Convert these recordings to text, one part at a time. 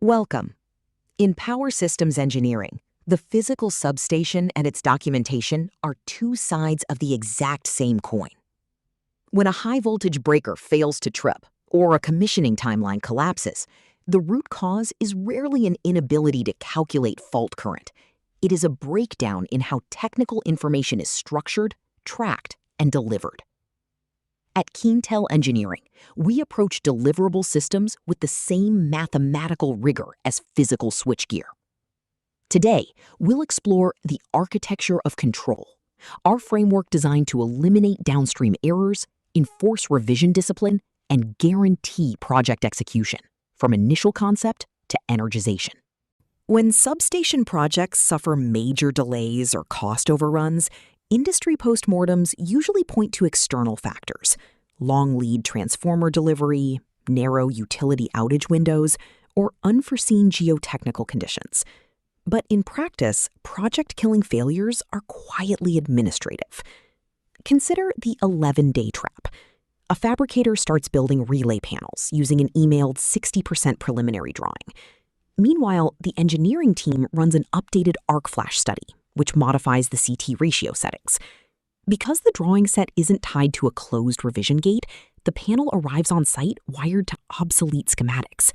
Welcome. In power systems engineering, the physical substation and its documentation are two sides of the exact same coin. When a high-voltage breaker fails to trip or a commissioning timeline collapses, the root cause is rarely an inability to calculate fault current. It is a breakdown in how technical information is structured, tracked, and delivered. At Keentel Engineering, we approach deliverable systems with the same mathematical rigor as physical switchgear. Today, we'll explore the architecture of control, our framework designed to eliminate downstream errors, enforce revision discipline, and guarantee project execution, from initial concept to energization. When substation projects suffer major delays or cost overruns, industry postmortems usually point to external factors: long lead transformer delivery, narrow utility outage windows, or unforeseen geotechnical conditions. But in practice, project-killing failures are quietly administrative. Consider the 11-day trap. A fabricator starts building relay panels using an emailed 60% preliminary drawing. Meanwhile, the engineering team runs an updated arc flash study, which modifies the CT ratio settings. Because the drawing set isn't tied to a closed revision gate, the panel arrives on site wired to obsolete schematics.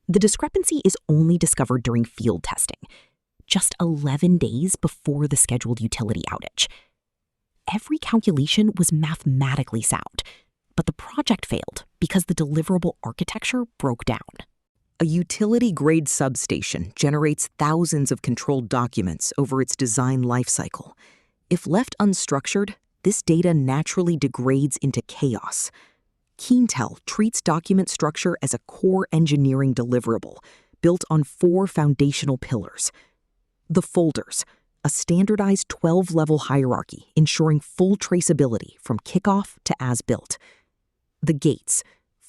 The discrepancy is only discovered during field testing, just 11 days before the scheduled utility outage. Every calculation was mathematically sound, but the project failed because the deliverable architecture broke down. A utility-grade substation generates thousands of controlled documents over its design lifecycle. If left unstructured, this data naturally degrades into chaos. Keintel treats document structure as a core engineering deliverable, built on 4 foundational pillars. The folders, a standardized 12-level hierarchy ensuring full traceability from kickoff to as-built. The gates,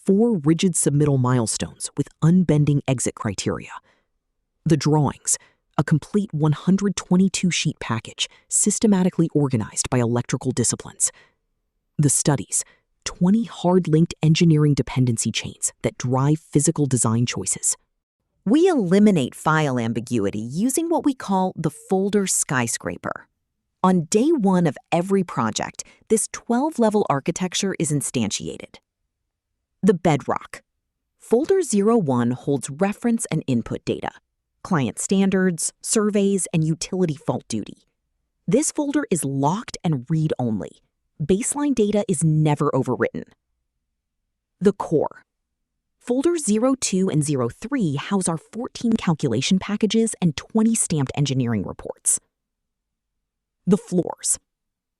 4 rigid submittal milestones with unbending exit criteria. The drawings, a complete 122-sheet package systematically organized by electrical disciplines. The studies, 20 hard-linked engineering dependency chains that drive physical design choices. We eliminate file ambiguity using what we call the folder skyscraper. On day 1 of every project, this 12-level architecture is instantiated. The bedrock. Folder 01 holds reference and input data, client standards, surveys, and utility fault duty. This folder is locked and read-only. Baseline data is never overwritten. The core. Folders 02 and 03 house our 14 calculation packages and 20 stamped engineering reports. The floors.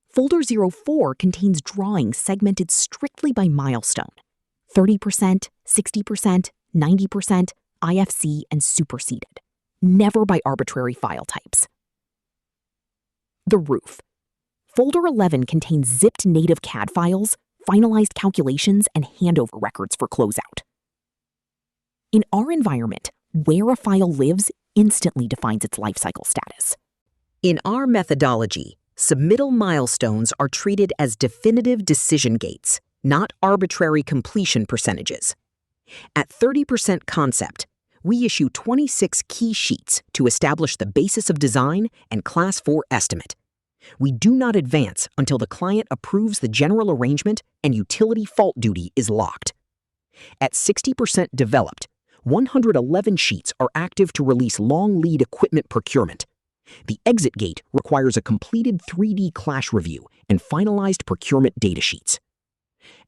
Folder 04 contains drawings segmented strictly by milestone: 30%, 60%, 90%, IFC, and superseded, never by arbitrary file types. The roof. Folder 11 contains zipped native CAD files, finalized calculations, and handover records for closeout. In our environment, where a file lives instantly defines its lifecycle status. In our methodology, submittal milestones are treated as definitive decision gates, not arbitrary completion percentages. At 30% concept, we issue 26 key sheets to establish the basis of design and Class 4 estimate. We do not advance until the client approves the general arrangement and utility fault duty is locked. At 60% developed, 111 sheets are active to release long lead equipment procurement. The exit gate requires a completed 3D clash review and finalized procurement data sheets.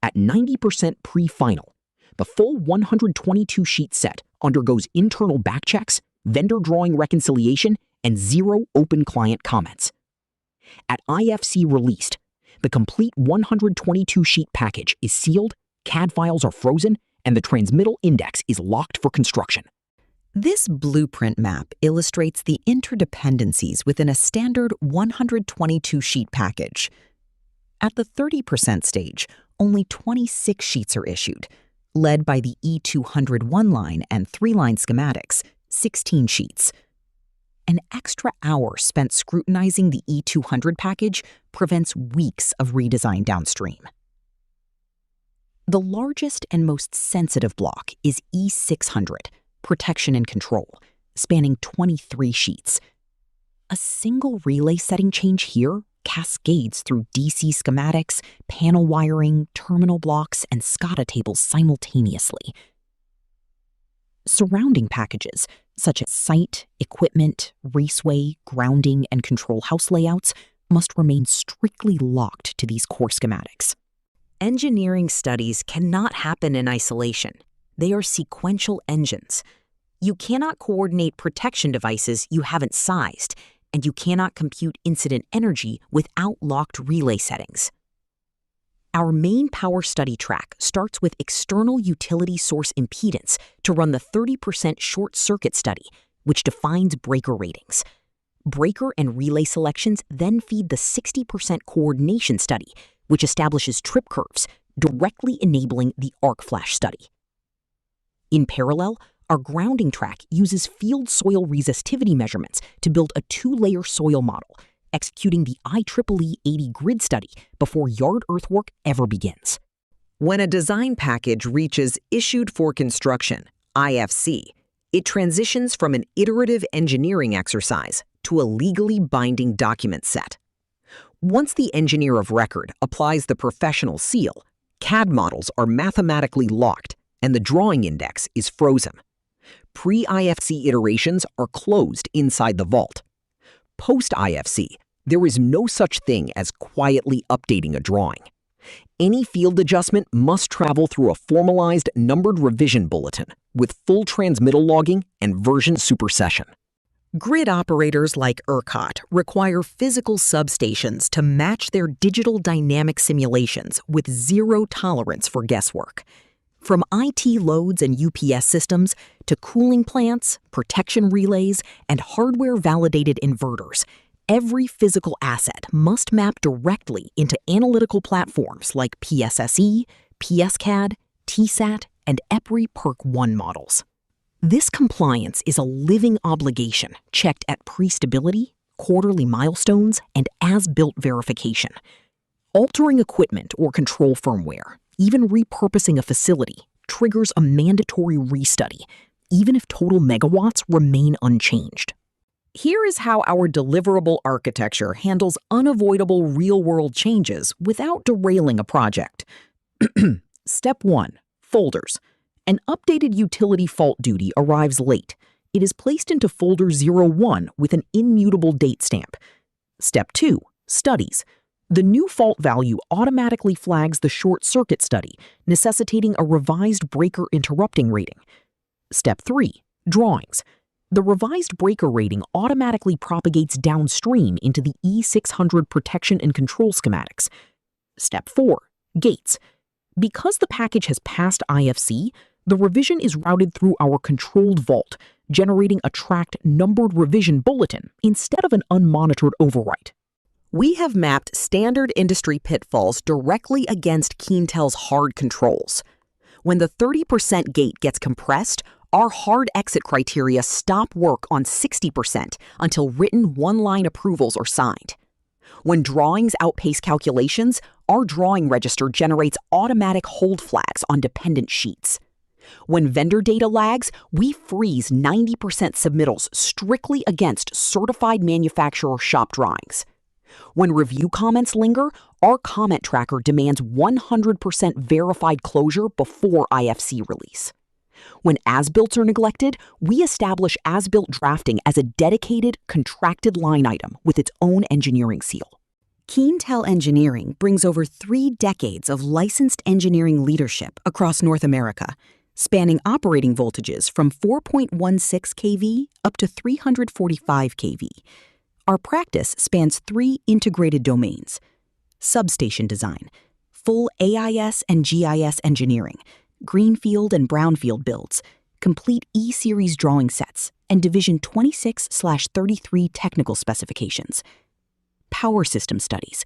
At 90% pre-final, the full 122-sheet set undergoes internal backchecks, vendor drawing reconciliation, and 0 open client comments. At IFC released, the complete 122-sheet package is sealed, CAD files are frozen, and the transmittal index is locked for construction. This blueprint map illustrates the interdependencies within a standard 122-sheet package. At the 30% stage, only 26 sheets are issued, led by the E200 1-line and 3-line schematics, 16 sheets. An extra hour spent scrutinizing the E200 package prevents weeks of redesign downstream. The largest and most sensitive block is E600, protection and control, spanning 23 sheets. A single relay setting change here cascades through DC schematics, panel wiring, terminal blocks, and SCADA tables simultaneously. Surrounding packages, such as site, equipment, raceway, grounding, and control house layouts, must remain strictly locked to these core schematics. Engineering studies cannot happen in isolation. They are sequential engines. You cannot coordinate protection devices you haven't sized, and you cannot compute incident energy without locked relay settings. Our main power study track starts with external utility source impedance to run the 30% short circuit study, which defines breaker ratings. Breaker and relay selections then feed the 60% coordination study, which establishes trip curves, directly enabling the arc flash study. In parallel, our grounding track uses field soil resistivity measurements to build a 2-layer soil model, executing the IEEE 80 grid study before yard earthwork ever begins. When a design package reaches Issued for Construction, IFC, it transitions from an iterative engineering exercise to a legally binding document set. Once the engineer of record applies the professional seal, CAD models are mathematically locked and the drawing index is frozen. Pre-IFC iterations are closed inside the vault. Post-IFC, there is no such thing as quietly updating a drawing. Any field adjustment must travel through a formalized numbered revision bulletin with full transmittal logging and version supersession. Grid operators like ERCOT require physical substations to match their digital dynamic simulations with zero tolerance for guesswork. From IT loads and UPS systems to cooling plants, protection relays, and hardware-validated inverters, every physical asset must map directly into analytical platforms like PSSE, PSCAD, TSAT, and EPRI PERC 1 models. This compliance is a living obligation checked at pre-stability, quarterly milestones, and as-built verification. Altering equipment or control firmware, even repurposing a facility, triggers a mandatory restudy, even if total megawatts remain unchanged. Here is how our deliverable architecture handles unavoidable real-world changes without derailing a project. Step 1. Folders. An updated utility fault duty arrives late. It is placed into folder 01 with an immutable date stamp. Step 2. Studies. The new fault value automatically flags the short circuit study, necessitating a revised breaker interrupting rating. Step 3. Drawings. The revised breaker rating automatically propagates downstream into the E600 protection and control schematics. Step 4. Gates. Because the package has passed IFC, the revision is routed through our controlled vault, generating a tracked numbered revision bulletin instead of an unmonitored overwrite. We have mapped standard industry pitfalls directly against Keentel's hard controls. When the 30% gate gets compressed, our hard exit criteria stop work on 60% until written one-line approvals are signed. When drawings outpace calculations, our drawing register generates automatic hold flags on dependent sheets. When vendor data lags, we freeze 90% submittals strictly against certified manufacturer shop drawings. When review comments linger, our comment tracker demands 100% verified closure before IFC release. When as-builts are neglected, we establish as-built drafting as a dedicated, contracted line item with its own engineering seal. Keentel Engineering brings over 3 decades of licensed engineering leadership across North America, spanning operating voltages from 4.16 kV up to 345 kV. Our practice spans 3 integrated domains: substation design, full AIS and GIS engineering, greenfield and brownfield builds, complete E-Series drawing sets, and Division 26/33 technical specifications. Power system studies,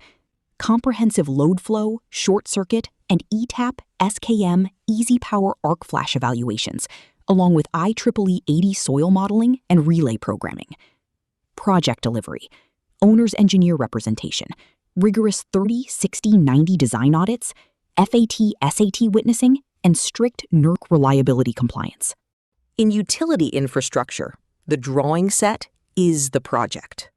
comprehensive load flow, short circuit, and ETAP, SKM, Easy Power arc flash evaluations, along with IEEE 80 soil modeling and relay programming. Project delivery, owner's engineer representation, rigorous 30, 60, 90 design audits, FAT, SAT witnessing, and strict NERC reliability compliance. In utility infrastructure, the drawing set is the project.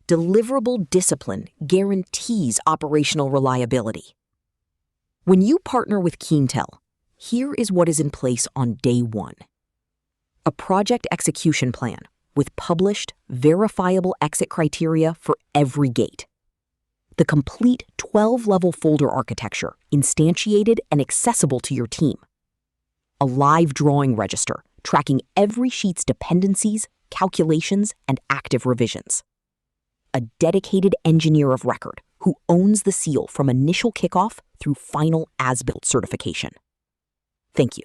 Deliverable discipline guarantees operational reliability. When you partner with Keintel, here is what is in place on day one. A project execution plan with published, verifiable exit criteria for every gate. The complete 12-level folder architecture, instantiated and accessible to your team. A live drawing register tracking every sheet's dependencies, calculations, and active revisions. A dedicated engineer of record who owns the seal from initial kickoff through final as-built certification. Thank you.